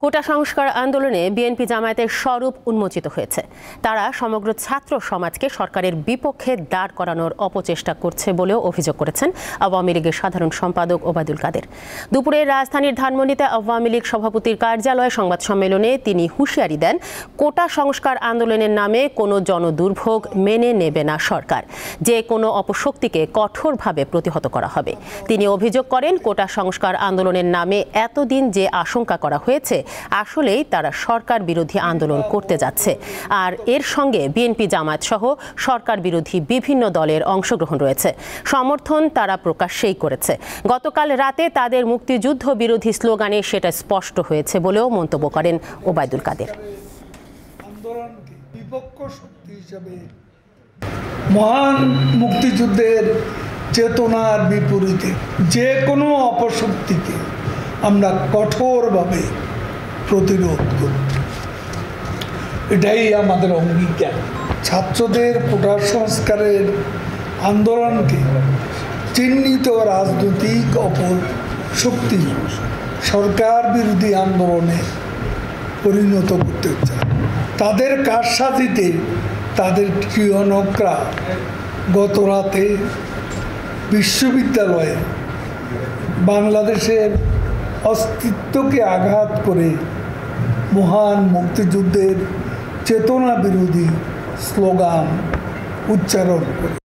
কোটা সংস্কার আন্দোলনে বিএনপি জামায়াতের স্বরূপ উন্মোচিত হয়েছে। তারা সমগ্র ছাত্র সমাজকে সরকারের বিপক্ষে দাঁড় করানোর অপচেষ্টা করছে বলেও অভিযোগ করেছেন আওয়ামী লীগের সাধারণ সম্পাদক ওবায়দুল কাদের। দুপুরে রাজধানীর ধানমন্ডিতে আওয়ামী লীগ সভাপতির কার্যালয়ে সংবাদ সম্মেলনে তিনি হুঁশিয়ারি দেন, কোটা সংস্কার আন্দোলনের নামে কোনো জনদুর্ভোগ মেনে নেবে না সরকার। যে কোনো অপশক্তিকে কঠোরভাবে প্রতিহত করা হবে। তিনি অভিযোগ করেন, কোটা সংস্কার আন্দোলনের নামে এতদিন যে আশঙ্কা করা হয়েছে আসলেই তারা সরকার বিরোধী আন্দোলন করতে যাচ্ছে। আর এর সঙ্গে বিএনপি জামায়াত সহ সরকার বিরোধী বিভিন্ন দলের অংশগ্রহণ রয়েছে। সমর্থন তারা প্রকাশ্যেই করেছে। গতকাল রাতে তাদের মুক্তিযুদ্ধ বিরোধী স্লোগানে সেটা স্পষ্ট হয়েছে বলেও মন্তব্য করেন ওবায়দুল কাদের। আন্দোলনকে বিপক্ষ শক্তি হিসেবে মহান মুক্তিযুদ্ধের চেতনার বিপরীতে যে কোনো অপশক্তিকে আমরা কঠোরভাবে প্রতিরোধ করি। এটাই আমাদের অঙ্গীকার। ছাত্রদের কোটা সংস্কারের আন্দোলনকে চিহ্নিত রাজনৈতিক অপশক্তি সরকার বিরোধী আন্দোলনে পরিণত করতে চায়। তাদের কারসাজিতে তাদের ক্রিয়ানকরা গত রাতে বিশ্ববিদ্যালয়ে বাংলাদেশের অস্তিত্বকে আঘাত করে মহান মুক্তিযুদ্ধের চেতনা বিরোধী স্লোগান উচ্চারণ করে।